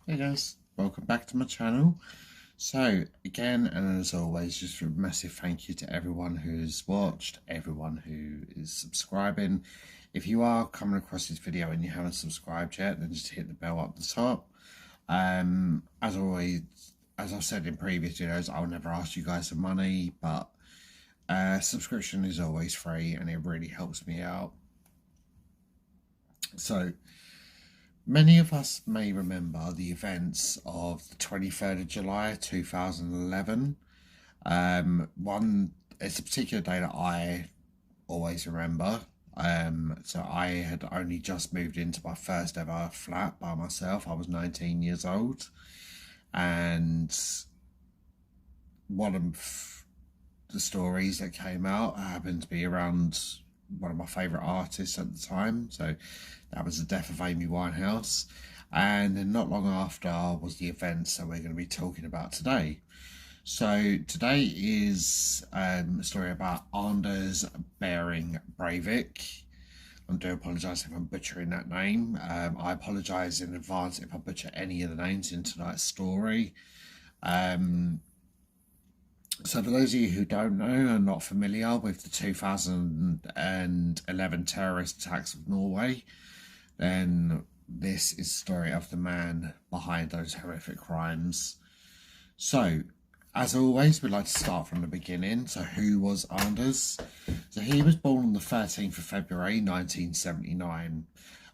Hey guys, welcome back to my channel. So again, and as always, just a massive thank you to everyone who's watched, everyone who is subscribing. If you are coming across this video and you haven't subscribed yet, then just hit the bell up the top. As always, as I've said in previous videos, I'll never ask you guys for money, but subscription is always free and it really helps me out. So many of us may remember the events of the 23rd of July 2011. It's a particular day that I always remember. So I had only just moved into my first ever flat by myself. I was 19 years old, and one of the stories that came out happened to be around one of my favourite artists at the time. So that was the death of Amy Winehouse. And then not long after was the events that we're going to be talking about today. So today is a story about Anders Behring Breivik. I do apologise if I'm butchering that name. I apologise in advance if I butcher any of the names in tonight's story. So for those of you who don't know and are not familiar with the 2011 terrorist attacks of Norway, then this is the story of the man behind those horrific crimes. So, as always, we'd like to start from the beginning. So who was Anders? So he was born on the 13th of February 1979.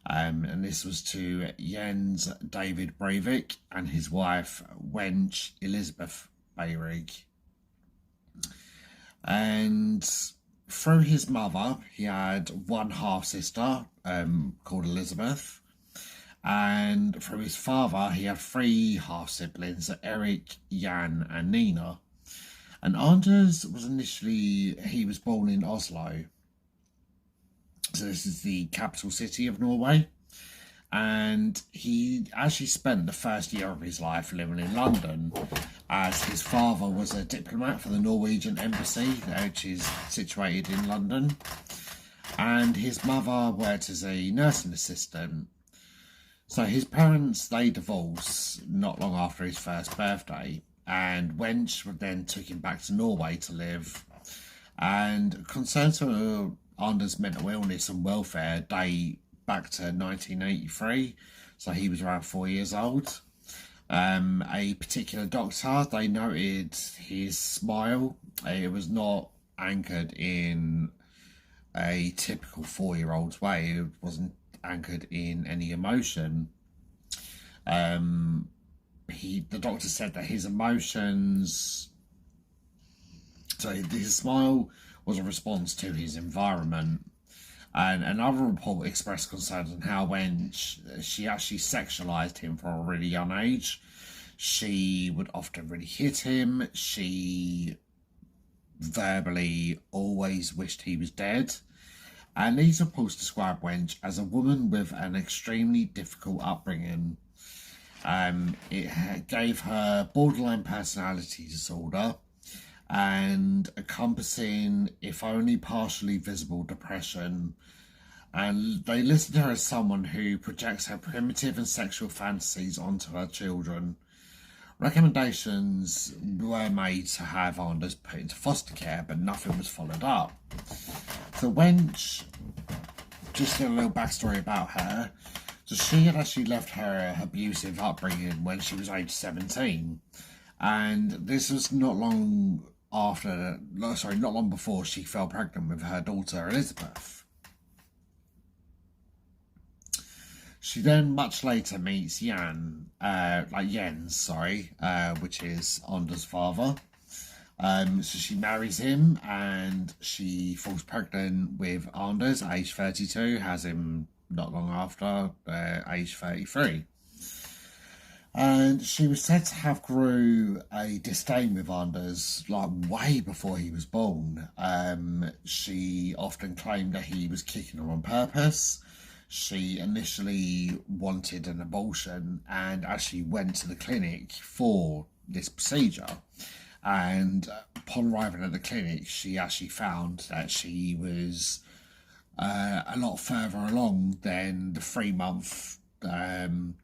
And this was to Jens David Breivik and his wife Wench Elizabeth Behring. And through his mother, he had one half sister called Elizabeth, and through his father, he had three half siblings: Eric, Jan, and Nina. And Anders was he was born in Oslo, so this is the capital city of Norway. And he actually spent the first year of his life living in London, as his father was a diplomat for the Norwegian embassy, which is situated in London, and his mother worked as a nursing assistant. So his parents, they divorced not long after his first birthday, and Wench then took him back to Norway to live. And concerns for Anders' mental illness and welfare date back to 1983, so he was around 4 years old. A particular doctor, they noted his smile. It was not anchored in a typical 4-year-old's way. It wasn't anchored in any emotion. The doctor said that his emotions, so his smile was a response to his environment. And another report expressed concerns on how when she actually sexualized him from a really young age. She would often really hit him. She verbally always wished he was dead. And these reports describe Wench as a woman with an extremely difficult upbringing. It gave her borderline personality disorder and encompassing, if only partially visible, depression. And they listed her as someone who projects her primitive and sexual fantasies onto her children. Recommendations were made to have Anders put into foster care, but nothing was followed up. So Wench, just a little backstory about her. So she had actually left her abusive upbringing when she was age 17. And this was not long before she fell pregnant with her daughter Elizabeth. She then much later meets Jens, which is Anders' father. So she marries him and she falls pregnant with Anders, age 32, has him not long after, age 33. And she was said to have grew a disdain with Anders like way before he was born. She often claimed that he was kicking her on purpose. She initially wanted an abortion and actually went to the clinic for this procedure. And upon arriving at the clinic, she actually found that she was a lot further along than the 3-month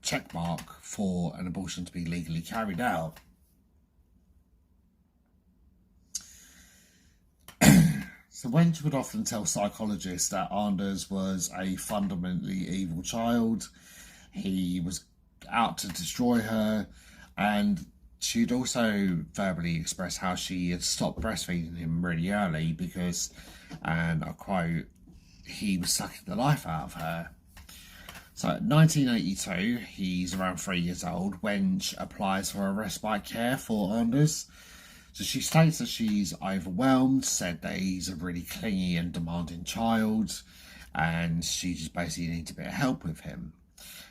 check mark for an abortion to be legally carried out. So Wench would often tell psychologists that Anders was a fundamentally evil child. He was out to destroy her, and she'd also verbally express how she had stopped breastfeeding him really early because, and I quote, he was sucking the life out of her. So in 1982, he's around 3 years old. Wench applies for a respite care for Anders. So she states that she's overwhelmed, said that he's a really clingy and demanding child, and she just basically needs a bit of help with him.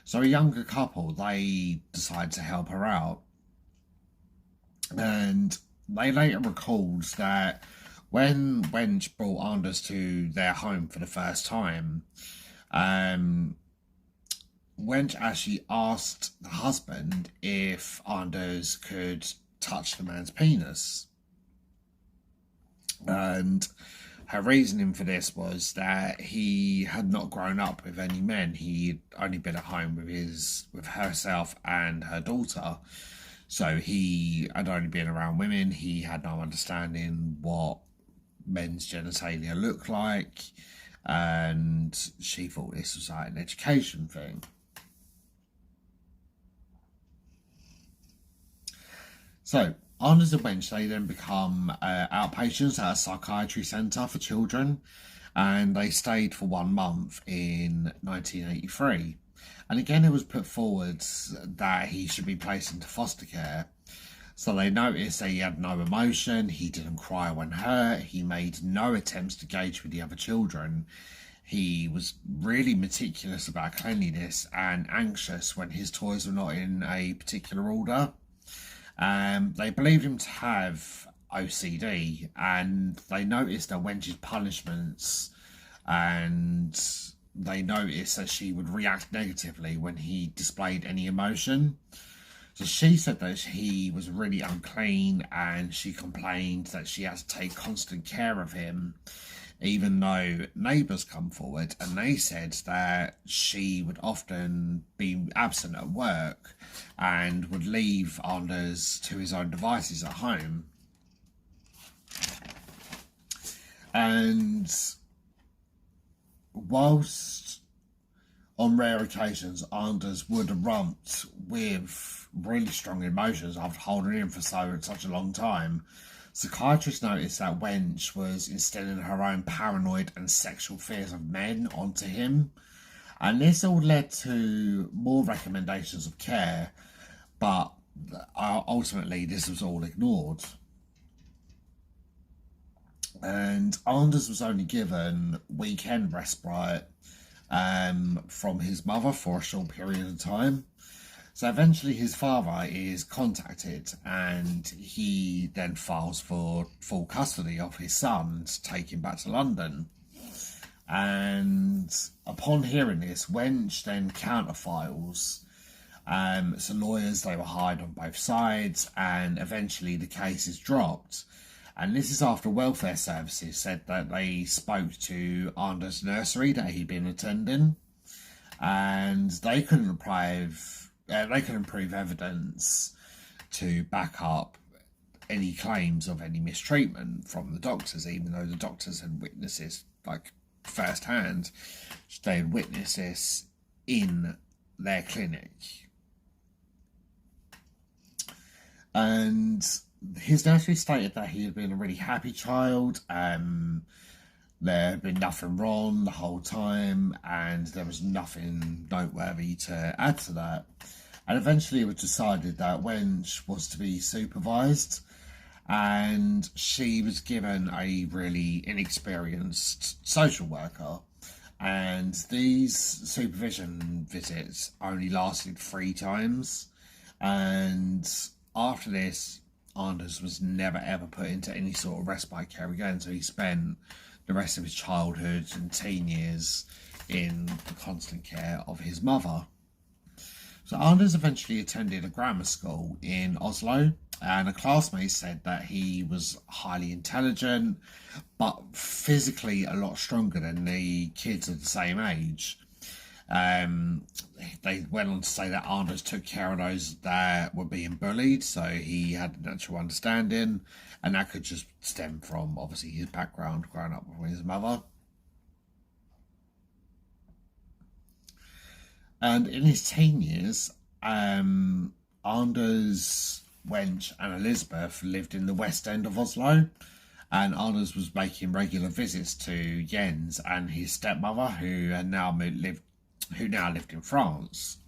So a younger couple, they decide to help her out. And they later recalled that when Wench brought Anders to their home for the first time, Wench actually asked the husband if Anders could touch the man's penis. And her reasoning for this was that he had not grown up with any men. He'd only been at home with herself and her daughter. So he had only been around women. He had no understanding what men's genitalia looked like. And she thought this was like an education thing. So, Anders and Wench, they then become outpatients at a psychiatry centre for children, and they stayed for 1 month in 1983. And again, it was put forward that he should be placed into foster care. So they noticed that he had no emotion, he didn't cry when hurt, he made no attempts to engage with the other children. He was really meticulous about cleanliness and anxious when his toys were not in a particular order. They believed him to have OCD, and they noticed that Wench's punishments, and they noticed that she would react negatively when he displayed any emotion. So she said that he was really unclean, and she complained that she had to take constant care of him, even though neighbours come forward and they said that she would often be absent at work and would leave Anders to his own devices at home. And whilst on rare occasions Anders would erupt with really strong emotions after holding him for such a long time, psychiatrists noticed that Wench was instilling her own paranoid and sexual fears of men onto him, and this all led to more recommendations of care, but ultimately this was all ignored. And Anders was only given weekend respite from his mother for a short period of time. So eventually his father is contacted, and he then files for full custody of his son to take him back to London. And upon hearing this, Wench then counterfiles. So lawyers, they were hired on both sides, and eventually the case is dropped. And this is after welfare services said that they spoke to Anders' nursery that he'd been attending, and they couldn't prove evidence to back up any claims of any mistreatment from the doctors, even though the doctors had witnessed this like firsthand. They had witnessed this in their clinic. And his nursery stated that he had been a really happy child. There had been nothing wrong the whole time, and there was nothing noteworthy to add to that. And eventually it was decided that Wench was to be supervised, and she was given a really inexperienced social worker. And these supervision visits only lasted 3 times. And after this, Anders was never ever put into any sort of respite care again. So he spent the rest of his childhood and teen years in the constant care of his mother. So Anders eventually attended a grammar school in Oslo, and a classmate said that he was highly intelligent, but physically a lot stronger than the kids of the same age. They went on to say that Anders took care of those that were being bullied, so he had a natural understanding, and that could just stem from obviously his background growing up with his mother. And in his teen years, Anders, Wench, and Elizabeth lived in the west end of Oslo, and Anders was making regular visits to Jens and his stepmother, who now lived in France.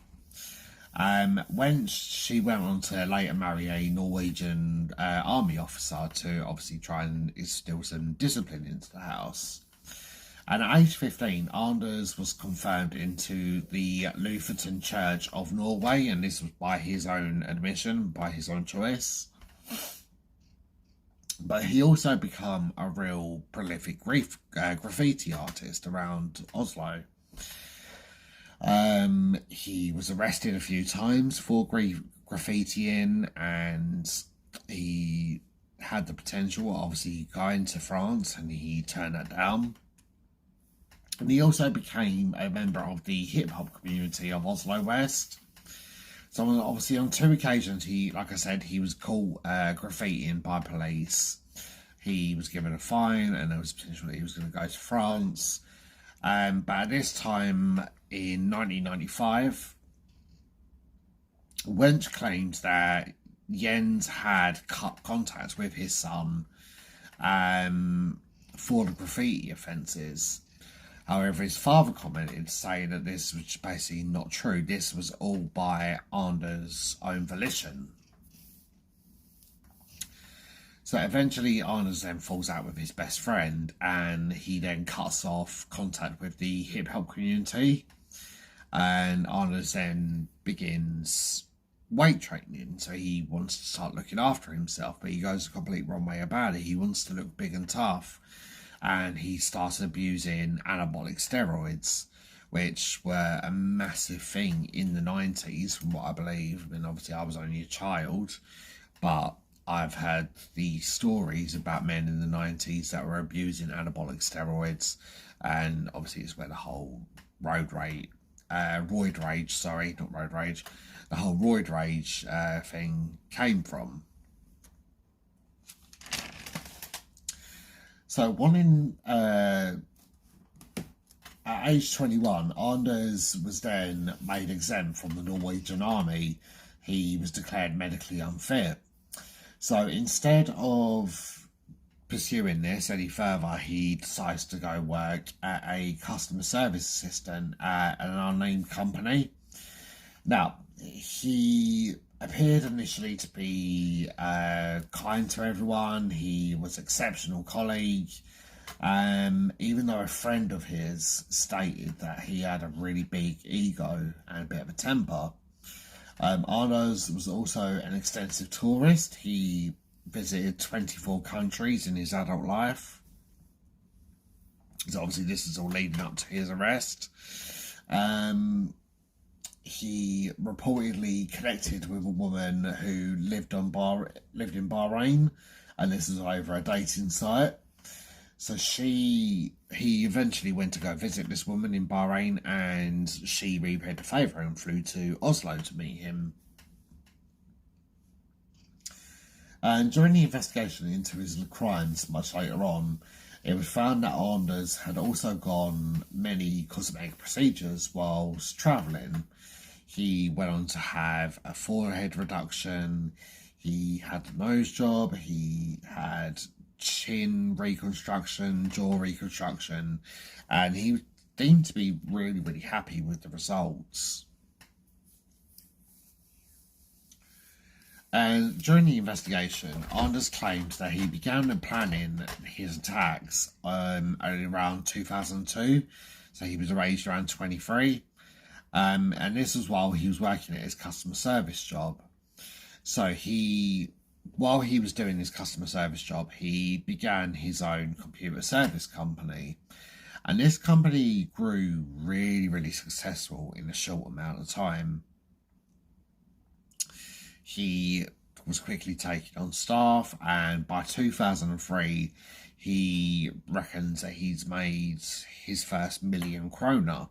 When she went on to later marry a Norwegian army officer to obviously try and instill some discipline into the house. And at age 15, Anders was confirmed into the Lutheran Church of Norway, and this was by his own admission, by his own choice. But he also became a real prolific graffiti artist around Oslo. He was arrested a few times for graffitiing, and he had the potential, obviously, going to France, and he turned that down. And he also became a member of the hip-hop community of Oslo West. So obviously on 2 occasions, like I said, he was caught graffitiing by police. He was given a fine, and there was potential that he was going to go to France. But at this time in 1995, Wench claimed that Jens had cut contact with his son for the graffiti offences. However, his father commented saying that this was basically not true. This was all by Anders' own volition. So eventually Anders then falls out with his best friend, and he then cuts off contact with the hip-hop community. And Anders then begins weight training. So he wants to start looking after himself, but he goes a complete wrong way about it. He wants to look big and tough. And he started abusing anabolic steroids, which were a massive thing in the 90s, from what I believe. I mean, obviously, I was only a child, but I've heard the stories about men in the 90s that were abusing anabolic steroids, and obviously, it's where the whole roid rage, the whole roid rage thing came from. So at age 21, Anders was then made exempt from the Norwegian army. He was declared medically unfit. So instead of pursuing this any further, he decides to go work at a customer service assistant at an unnamed company. Now, he appeared initially to be kind to everyone. He was an exceptional colleague, even though a friend of his stated that he had a really big ego and a bit of a temper. Anders was also an extensive tourist. He visited 24 countries in his adult life. So obviously this is all leading up to his arrest. He reportedly connected with a woman who lived in Bahrain, and this was over a dating site. So he eventually went to go visit this woman in Bahrain, and she repaid the favour and flew to Oslo to meet him. And during the investigation into his crimes much later on, it was found that Anders had also gone many cosmetic procedures whilst travelling. He went on to have a forehead reduction, he had a nose job, he had chin reconstruction, jaw reconstruction, and he was deemed to be really, really happy with the results. And during the investigation, Anders claimed that he began planning his attacks around 2002, so he was aged around 23. And this was while he was working at his customer service job. So while he was doing his customer service job, he began his own computer service company. And this company grew really, really successful in a short amount of time. He was quickly taken on staff, and by 2003, he reckons that he's made his first 1 million kroner.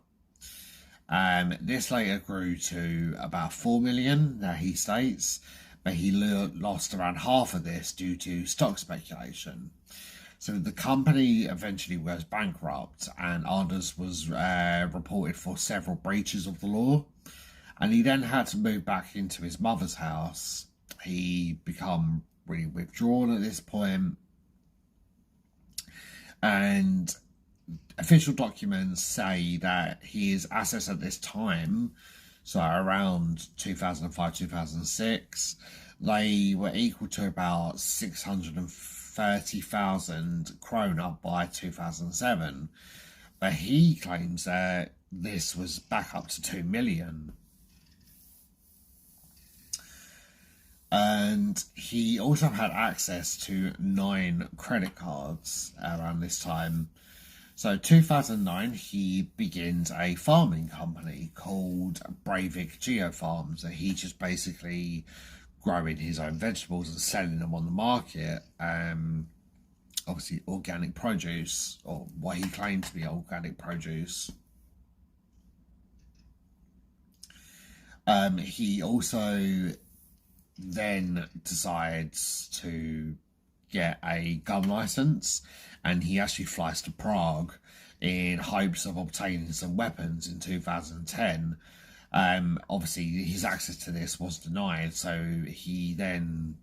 This later grew to about 4 million, that he states, but he lost around half of this due to stock speculation. So the company eventually goes bankrupt, and Anders was reported for several breaches of the law, and he then had to move back into his mother's house. He became really withdrawn at this point, and official documents say that his assets at this time, so around 2005, 2006, they were equal to about 630,000 krona by 2007. But he claims that this was back up to 2 million. And he also had access to 9 credit cards around this time. So 2009, he begins a farming company called Breivik Geofarms. So he just basically growing his own vegetables and selling them on the market. Obviously organic produce, or what he claimed to be organic produce. He also then decides to get a gun license, and he actually flies to Prague in hopes of obtaining some weapons in 2010. Obviously his access to this was denied, so he then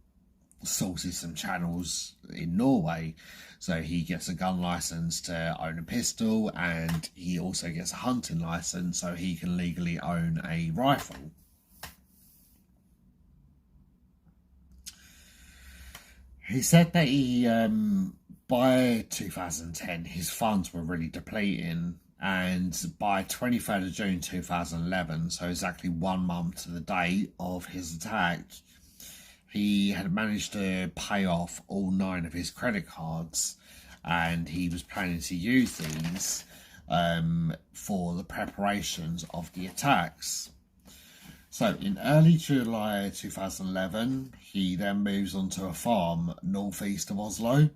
sources some channels in Norway. So he gets a gun license to own a pistol, and he also gets a hunting license so he can legally own a rifle. He said that by 2010, his funds were really depleting, and by 23rd of June 2011, so exactly 1 month to the date of his attack, he had managed to pay off all 9 of his credit cards, and he was planning to use these for the preparations of the attacks. So in early July 2011, he then moves onto a farm northeast of Oslo.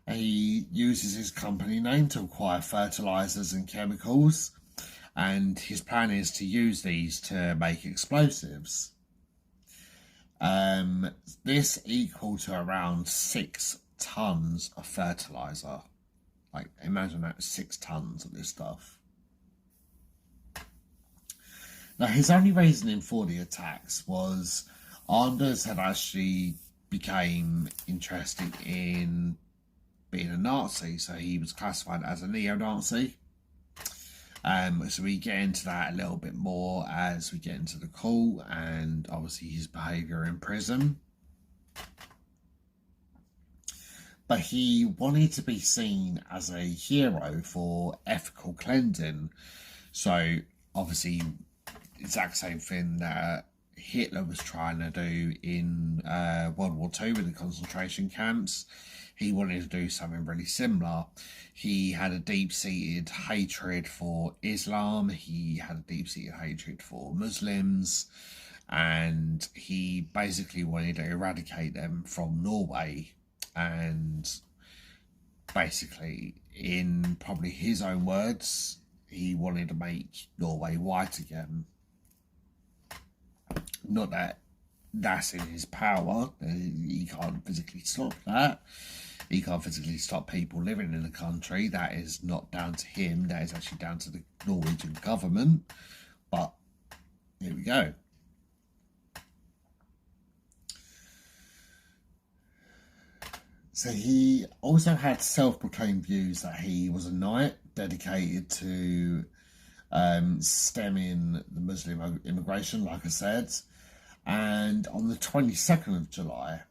He uses his company name to acquire fertilizers and chemicals, and his plan is to use these to make explosives. This equal to around 6 tons of fertilizer. Like, imagine that, 6 tons of this stuff. Now, his only reasoning for the attacks was Anders had actually became interested in being a Nazi, so he was classified as a neo-Nazi. So we get into that a little bit more as we get into the call, and obviously his behaviour in prison. But he wanted to be seen as a hero for ethical cleansing. So obviously, exact same thing that Hitler was trying to do in World War II with the concentration camps. He wanted to do something really similar. He had a deep-seated hatred for Islam. He had a deep-seated hatred for Muslims. And he basically wanted to eradicate them from Norway. And basically, in probably his own words, he wanted to make Norway white again. Not that that's in his power. He can't physically stop that. He can't physically stop people living in the country. That is not down to him. That is actually down to the Norwegian government. But here we go. So he also had self-proclaimed views that he was a knight dedicated to stemming the Muslim immigration, like I said. And on the 22nd of July,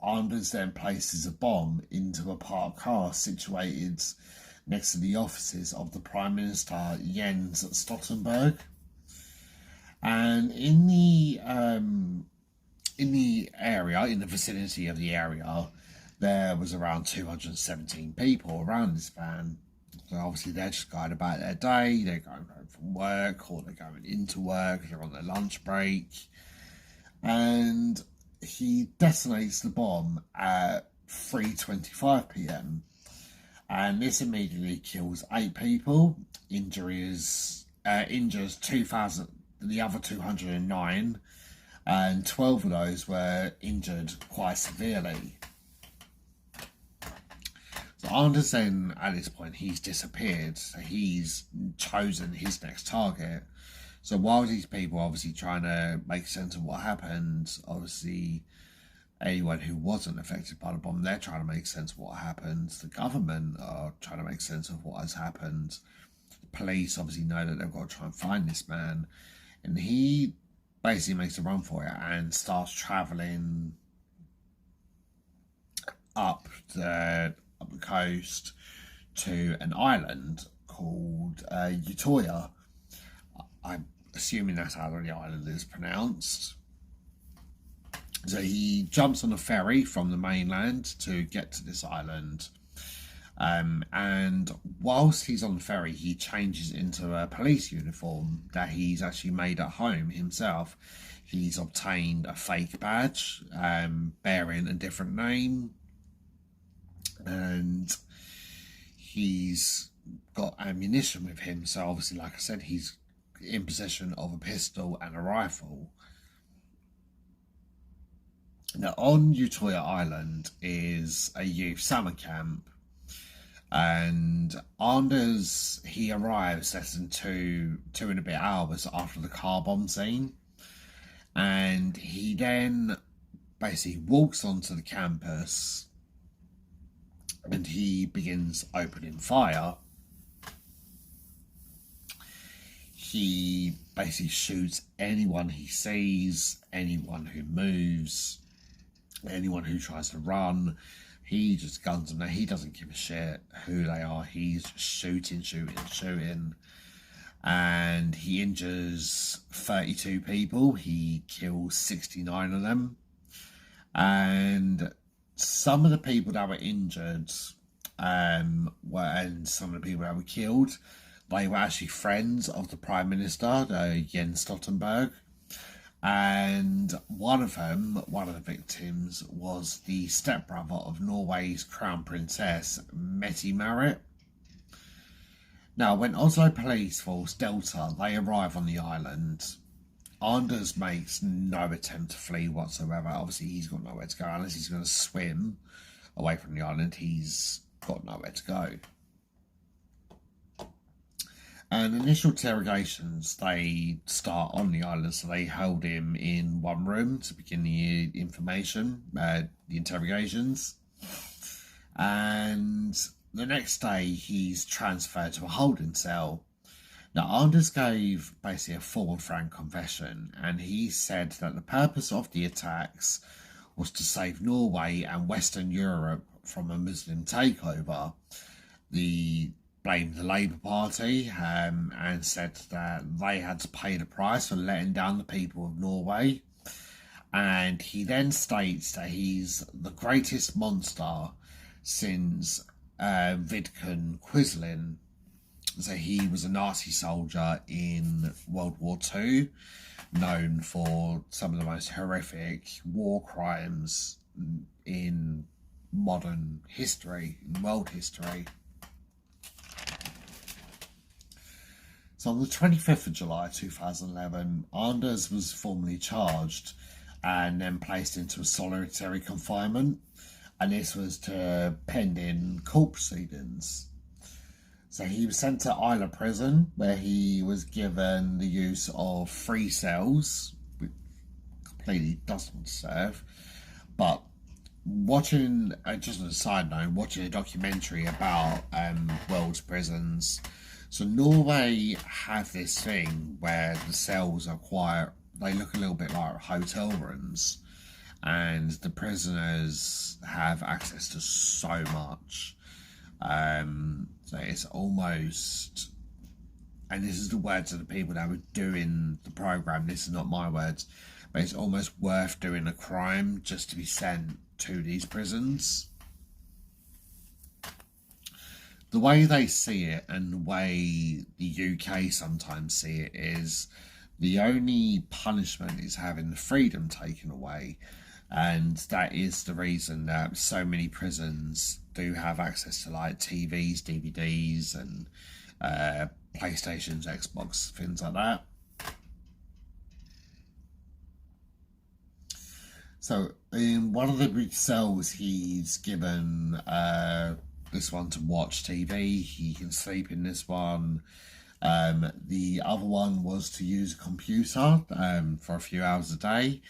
Anders then places a bomb into a parked car situated next to the offices of the Prime Minister Jens Stoltenberg. And in the area, in the vicinity of the area, there was around 217 people around this van. So obviously they're just going about their day, they're going home from work, or they're going into work, they're on their lunch break. And he detonates the bomb at 3:25 p.m. and this immediately kills 8 people, injures injures 2,000, the other 209, and 12 of those were injured quite severely. So Anders then, at this point, he's disappeared. So he's chosen his next target. So while these people are obviously trying to make sense of what happened, obviously anyone who wasn't affected by the bomb, they're trying to make sense of what happened. The government are trying to make sense of what has happened. The police obviously know that they've got to try and find this man. And he basically makes a run for it and starts travelling up the coast to an island called Utoya. I'm assuming that's how the island is pronounced. So he jumps on a ferry from the mainland to get to this island. And whilst he's on the ferry, he changes into a police uniform that he's actually made at home himself. He's obtained a fake badge bearing a different name. And he's got ammunition with him. So obviously, like I said, he's in possession of a pistol and a rifle. Now, on Utoya Island is a youth summer camp, and Anders, he arrives less than two and a bit hours after the car bomb scene, and he then basically walks onto the campus and he begins opening fire. He basically shoots anyone he sees, anyone who moves, anyone who tries to run. He just guns them down. He doesn't give a shit who they are. He's just shooting. And he injures 32 people. He kills 69 of them. And some of the people that were injured and some of the people that were killed, they were actually friends of the Prime Minister, Jens Stoltenberg. And one of the victims, was the stepbrother of Norway's Crown Princess, Mette-Marit. Now, when Oslo Police Force Delta, they arrive on the island, Anders makes no attempt to flee whatsoever. Obviously, he's got nowhere to go unless he's going to swim away from the island. He's got nowhere to go. And initial interrogations, they start on the island, so they hold him in one room to begin the the interrogations. And the next day, he's transferred to a holding cell. Now, Anders gave basically a full and frank confession, and he said that the purpose of the attacks was to save Norway and Western Europe from a Muslim takeover. He blamed the Labour Party and said that they had to pay the price for letting down the people of Norway. And he then states that he's the greatest monster since Vidkun Quisling. So he was a Nazi soldier in World War II, known for some of the most horrific war crimes in modern history, in world history. So on the 25th of July 2011, Anders was formally charged and then placed into a solitary confinement, and this was to pending court proceedings. So he was sent to Isla Prison, where he was given the use of 3 cells, which completely doesn't serve. But watching, just as a side note, watching a documentary about world's prisons. So Norway have this thing where the cells are they look a little bit like hotel rooms, and the prisoners have access to so much. So it's almost, and this is the words of the people that were doing the program, this is not my words, but it's almost worth doing a crime just to be sent to these prisons. The way they see it, and the way the UK sometimes see it, is the only punishment is having the freedom taken away. And that is the reason that so many prisons do have access to like TVs, DVDs, and PlayStations, Xbox, things like that. So in one of the big cells, he's given this one to watch TV. He can sleep in this one. The other one was to use a computer for a few hours a day.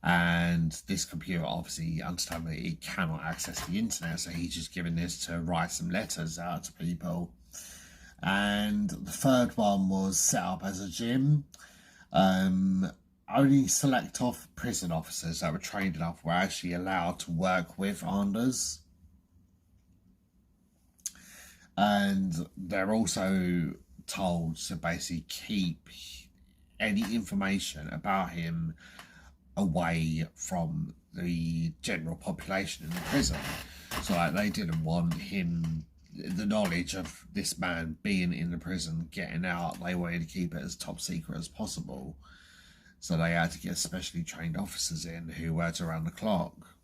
And this computer, obviously, understandably, it cannot access the internet, so he's just given this to write some letters out to people. And the third one was set up as a gym. Only select off prison officers that were trained enough were actually allowed to work with Anders. And they're also told to basically keep any information about him away from the general population in the prison. So like, they didn't want him, the knowledge of this man being in the prison, getting out. They wanted to keep it as top secret as possible. So they had to get specially trained officers in who worked around the clock.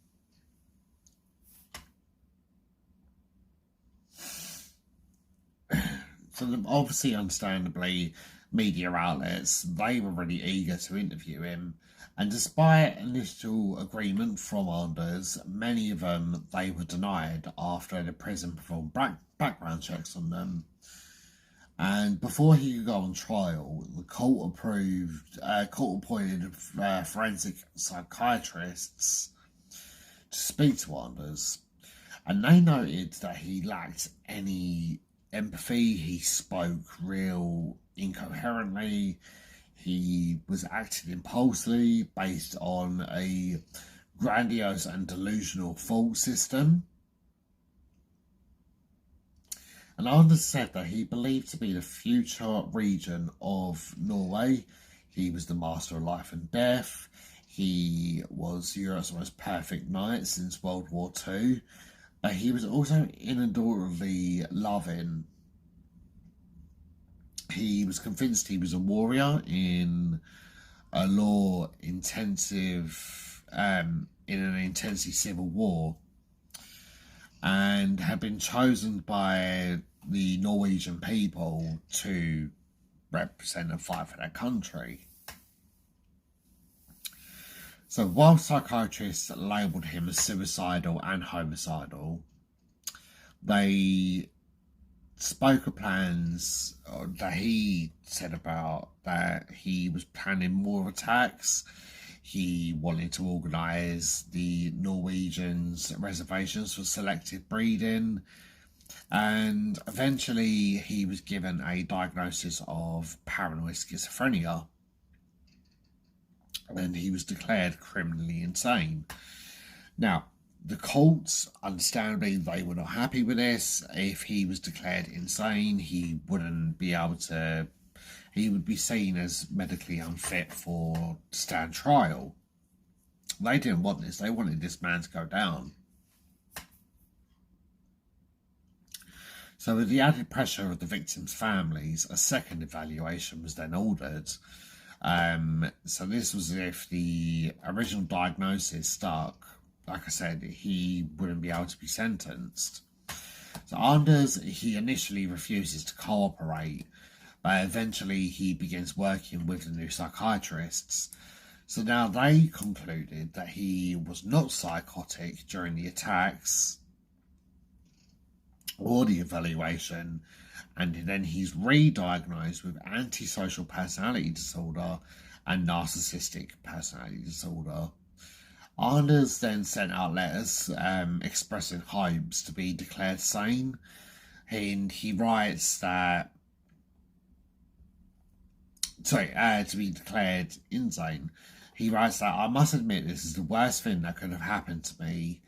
So obviously, understandably, media outlets, they were really eager to interview him. And despite initial agreement from Anders, many of them, they were denied after the prison performed background checks on them. And before he could go on trial, the court appointed forensic psychiatrists to speak to Anders. And they noted that he lacked any empathy. He spoke real incoherently. He was acting impulsively based on a grandiose and delusional thought system. And Anders said that he believed to be the future regent of Norway. He was the master of life and death. He was Europe's most perfect knight since World War II. But he was also inordinately loving. He was convinced he was a warrior in a intensive civil war, and had been chosen by the Norwegian people to represent and fight for their country. So while psychiatrists labelled him as suicidal and homicidal, they spoke of plans that he said about that he was planning more attacks. He wanted to organise the Norwegians' reservations for selective breeding, and eventually he was given a diagnosis of paranoid schizophrenia, and he was declared criminally insane. Now, the courts, understandably, they were not happy with this. If he was declared insane, he wouldn't be able to, he would be seen as medically unfit for stand trial. They didn't want this. They wanted this man to go down. So with the added pressure of the victims' families, a second evaluation was then ordered. So this was if the original diagnosis stuck. Like I said, he wouldn't be able to be sentenced. So Anders, he initially refuses to cooperate, but eventually he begins working with the new psychiatrists. So now they concluded that he was not psychotic during the attacks or the evaluation, and then he's re-diagnosed with antisocial personality disorder and narcissistic personality disorder. Anders then sent out letters expressing hopes to be declared sane, and he writes that to be declared insane. He writes that, "I must admit this is the worst thing that could have happened to me.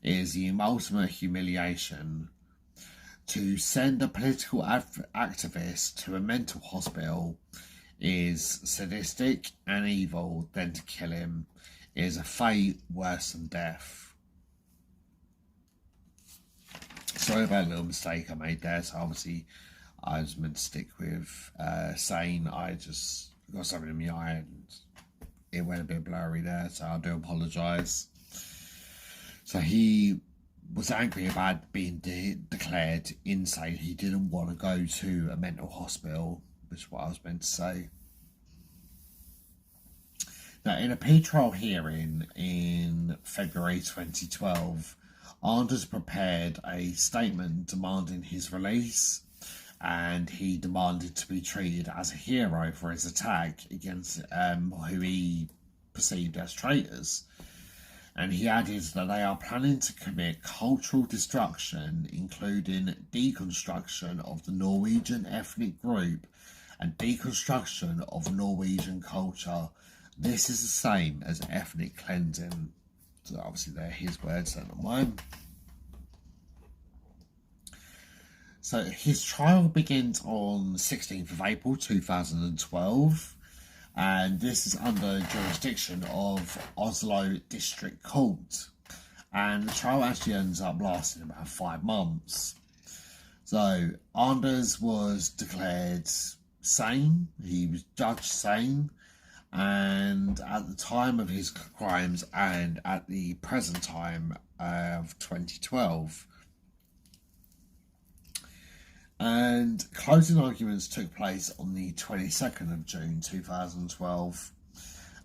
It is the ultimate humiliation. To send a political activist to a mental hospital is sadistic and evil. Then to kill him is a fate worse than death." Sorry about a little mistake I made there. So obviously I was meant to stick with sane. I just got something in my eye and it went a bit blurry there, so I do apologise. So he was angry about being declared insane. He didn't want to go to a mental hospital, which is what I was meant to say. Now, in a pre-trial hearing in February 2012, Anders prepared a statement demanding his release, and he demanded to be treated as a hero for his attack against who he perceived as traitors. And he added that they are planning to commit cultural destruction, including deconstruction of the Norwegian ethnic group and deconstruction of Norwegian culture. This is the same as ethnic cleansing. So obviously they're his words, they're not mine. So his trial begins on 16th of April 2012, and this is under jurisdiction of Oslo District Court, and the trial actually ends up lasting about 5 months. So Anders was declared sane, he was judged sane, and at the time of his crimes and at the present time of 2012. And closing arguments took place on the 22nd of June 2012,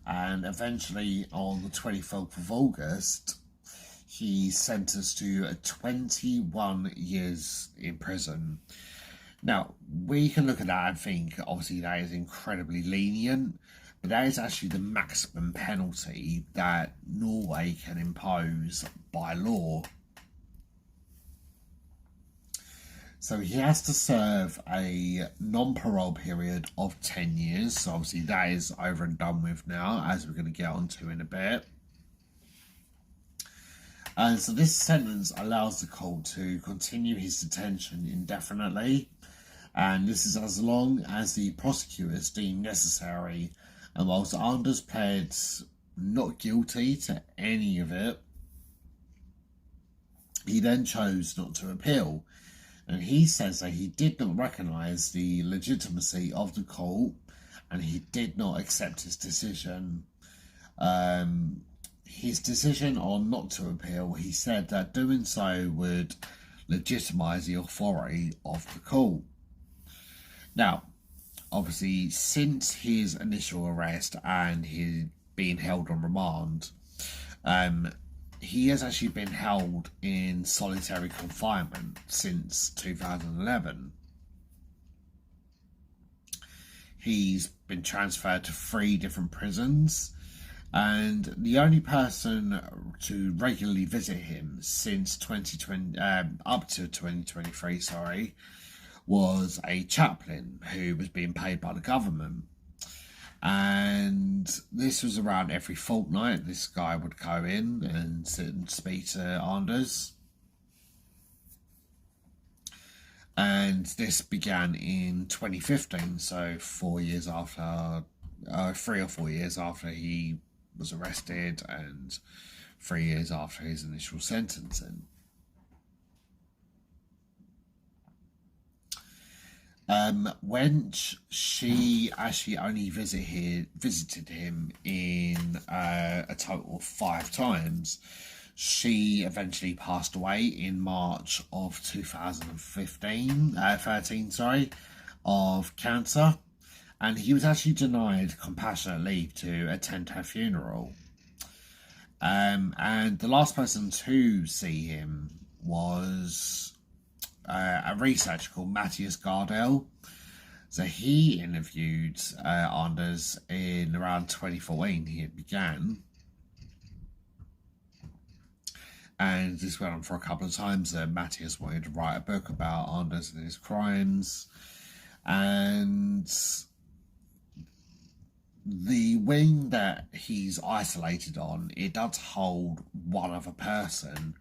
and eventually on the 24th of August he's sentenced to 21 years in prison. Now, we can look at that and think obviously that is incredibly lenient, but that is actually the maximum penalty that Norway can impose by law. So he has to serve a non-parole period of 10 years. So obviously that is over and done with now, as we're going to get onto in a bit. And so this sentence allows the court to continue his detention indefinitely. And this is as long as the prosecutors deem necessary. And whilst Anders pled not guilty to any of it, he then chose not to appeal. And he says that he did not recognise the legitimacy of the court, and he did not accept his decision. His decision on not to appeal, he said that doing so would legitimise the authority of the court. Now, obviously, since his initial arrest and his being held on remand, he has actually been held in solitary confinement since 2011. He's been transferred to 3 different prisons, and the only person to regularly visit him since 2020, up to 2023, was a chaplain who was being paid by the government. And this was around every fortnight. This guy would go in and sit and speak to Anders. And this began in 2015, so 4 years after, 3 or 4 years after he was arrested, and 3 years after his initial sentencing. When she actually only visited him in a total of 5 times, she eventually passed away in March of 2013, of cancer, and he was actually denied compassionate leave to attend her funeral. And the last person to see him was a researcher called Matthias Gardell. So he interviewed Anders in around 2014. He began, and this went on for a couple of times. Matthias wanted to write a book about Anders and his crimes, and the wing that he's isolated on, it does hold one other person,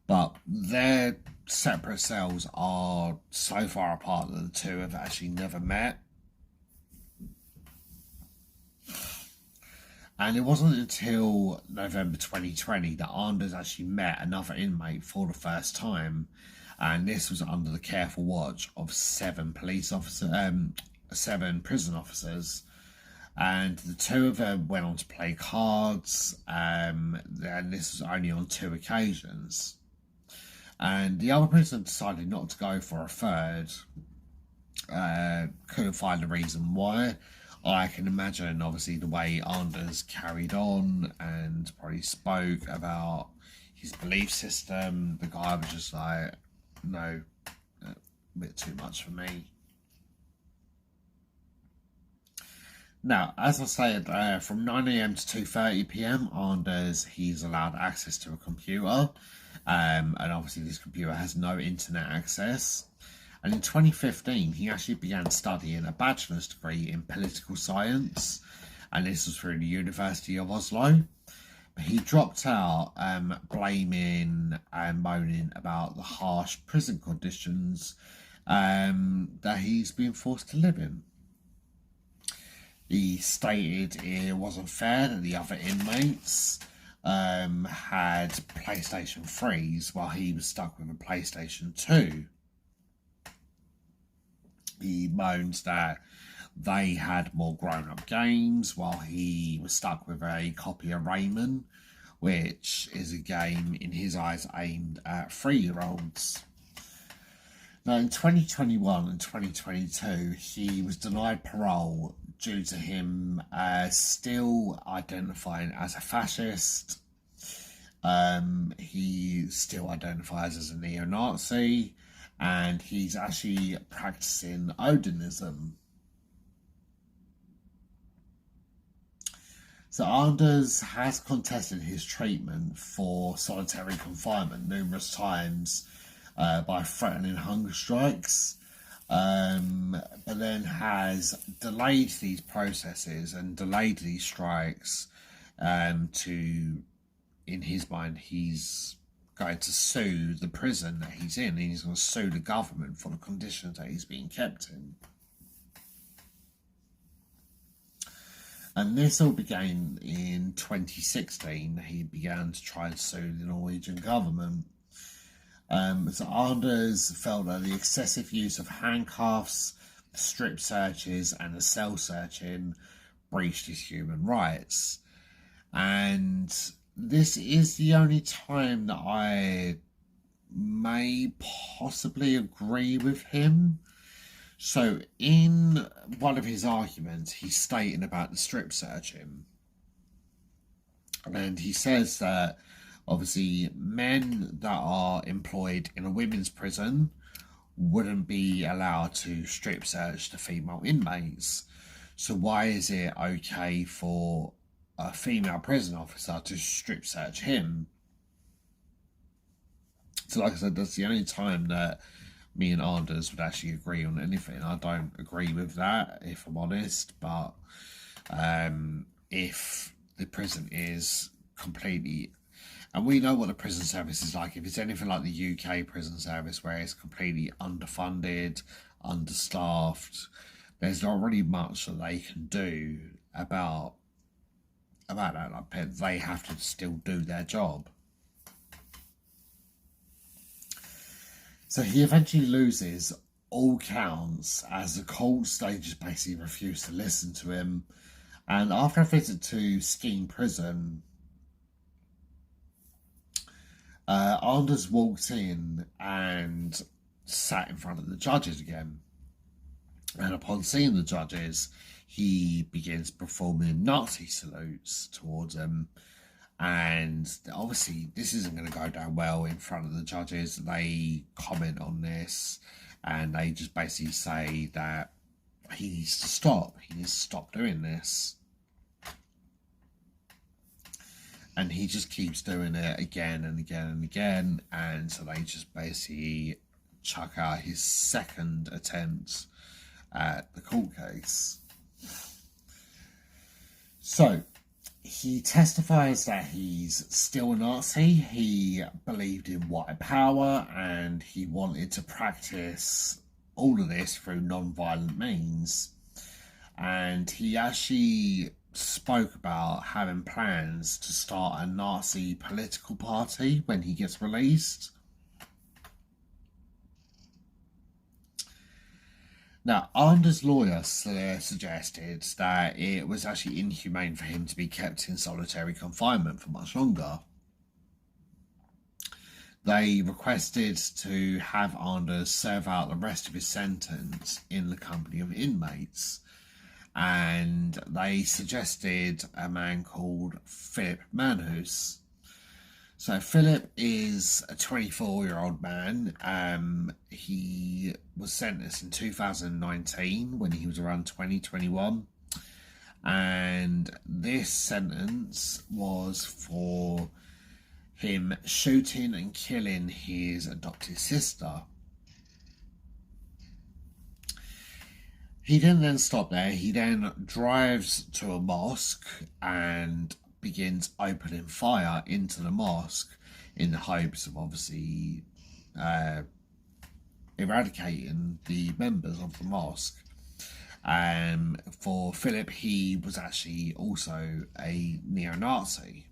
but their separate cells are so far apart that the two have actually never met. And it wasn't until November 2020 that Anders actually met another inmate for the first time, and this was under the careful watch of 7 prison officers. And the 2 of them went on to play cards, and this was only on 2 occasions. And the other prisoner decided not to go for a third. Couldn't find a reason why. I can imagine, obviously, the way Anders carried on and probably spoke about his belief system. The guy was just like, no, a bit too much for me. Now, as I said, from 9 a.m. to 2:30 p.m. Anders, he's allowed access to a computer. And obviously this computer has no internet access. And in 2015, he actually began studying a bachelor's degree in political science. And this was through the University of Oslo. But he dropped out, blaming and moaning about the harsh prison conditions that he's been forced to live in. He stated it wasn't fair that the other inmates had PlayStation 3s while he was stuck with a PlayStation 2. He moaned that they had more grown-up games while he was stuck with a copy of Rayman, which is a game in his eyes aimed at 3-year-olds. Now, in 2021 and 2022, he was denied parole due to him still identifying as a fascist. He still identifies as a neo-Nazi, and he's actually practicing Odinism. So Anders has contested his treatment for solitary confinement numerous times by threatening hunger strikes, but then has delayed these processes and delayed these strikes to, in his mind, he's going to sue the prison that he's in, and he's going to sue the government for the conditions that he's being kept in. And this all began in 2016. He began to try and sue the Norwegian government. So Anders felt that the excessive use of handcuffs, strip searches, and the cell searching breached his human rights. And this is the only time that I may possibly agree with him. So in one of his arguments, he's stating about the strip searching. And he says that obviously men that are employed in a women's prison wouldn't be allowed to strip search the female inmates. So why is it okay for a female prison officer to strip search him? So like I said, that's the only time that me and Anders would actually agree on anything. I don't agree with that, if I'm honest, but if the prison is completely, and we know what the prison service is like, if it's anything like the UK prison service where it's completely underfunded, understaffed, there's not really much that they can do about that. Like, they have to still do their job. So he eventually loses all counts as the court stages basically refuse to listen to him. And after a visit to Skene Prison, Anders walked in and sat in front of the judges again. And upon seeing the judges, he begins performing Nazi salutes towards them. And obviously this isn't going to go down well in front of the judges. They comment on this and they just basically say that he needs to stop. He needs to stop doing this. And he just keeps doing it again and again and again. And so they just basically chuck out his second attempt at the court case. So he testifies that he's still a Nazi. He believed in white power and he wanted to practice all of this through non-violent means. And he actually spoke about having plans to start a Nazi political party when he gets released. Now, Anders' lawyer suggested that it was actually inhumane for him to be kept in solitary confinement for much longer. They requested to have Anders serve out the rest of his sentence in the company of inmates, and they suggested a man called Philip Manhus. So Philip is a 24-year-old man. He was sentenced in 2019 when he was around 21. And this sentence was for him shooting and killing his adopted sister. He didn't then stop there. He then drives to a mosque and begins opening fire into the mosque in the hopes of obviously eradicating the members of the mosque. For Philip, he was actually also a neo-Nazi.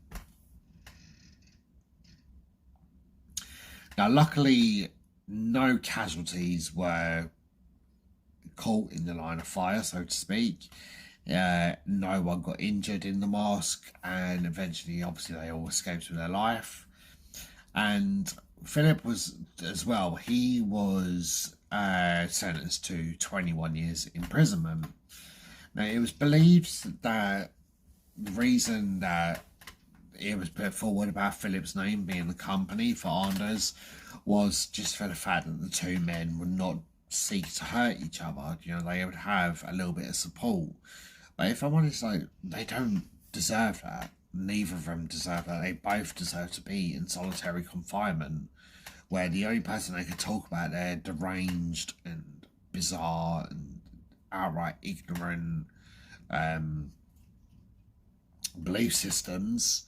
Now, luckily, no casualties were caught in the line of fire, so to speak. No one got injured in the mosque, and eventually, obviously, they all escaped with their life. And Philip was, as well, he was sentenced to 21 years imprisonment. Now, it was believed that the reason that it was put forward about Philip's name being the company for Anders was just for the fact that the two men would not seek to hurt each other. You know, they would have a little bit of support. But if I'm honest, like, they don't deserve that. Neither of them deserve that. They both deserve to be in solitary confinement, where the only person they could talk about their deranged and bizarre and outright ignorant belief systems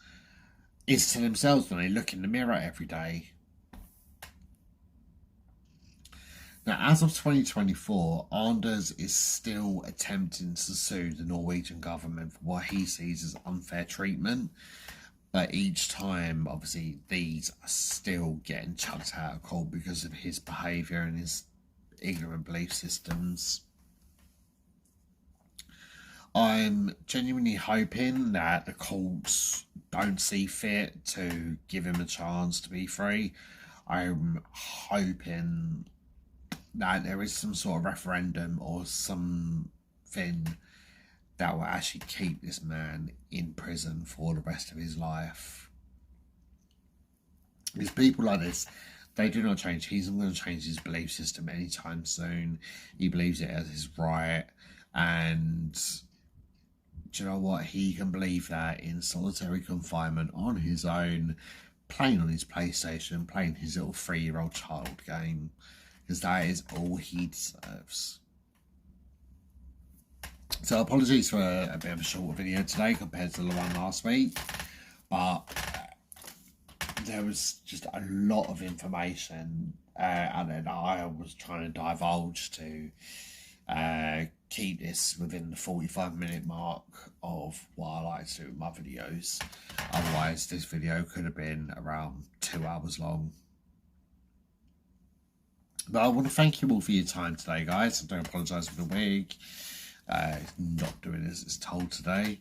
is to themselves when they look in the mirror every day. Now, as of 2024, Anders is still attempting to sue the Norwegian government for what he sees as unfair treatment. But each time, obviously, these are still getting chucked out of court because of his behaviour and his ignorant belief systems. I'm genuinely hoping that the courts don't see fit to give him a chance to be free. I'm hoping that there is some sort of referendum or something that will actually keep this man in prison for the rest of his life. Because people like this, they do not change. He's not going to change his belief system anytime soon. He believes it as his right. And do you know what? He can believe that in solitary confinement on his own, playing on his PlayStation, playing his little 3-year-old child game. Because that is all he deserves. So apologies for a bit of a shorter video today compared to the one last week. But there was just a lot of information out there that I was trying to divulge to keep this within the 45-minute mark of what I like to do with my videos. Otherwise, this video could have been around 2 hours long. But I want to thank you all for your time today, guys. I do apologise for the wig. Not doing as it's told today.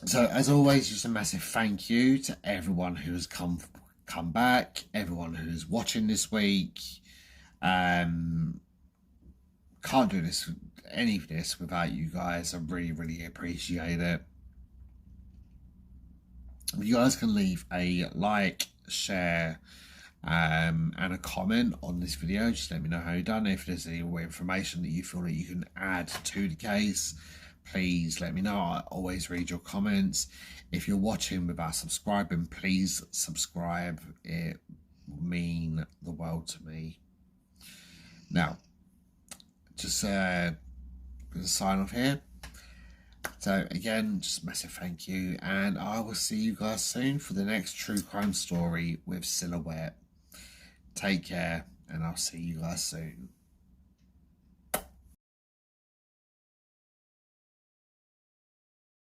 So as always, just a massive thank you to everyone who has come back, everyone who is watching this week. Can't do any of this without you guys. I really appreciate it. You guys can leave a like, share, and a comment on this video. Just let me know how you've done. If there's any more information that you feel that you can add to the case, please let me know. I always read your comments. If you're watching without subscribing, please subscribe. It will mean the world to me. Now, just gonna sign off here. So again, just a massive thank you, and I will see you guys soon for the next true crime story with Silhouette. Take care, and I'll see you guys soon.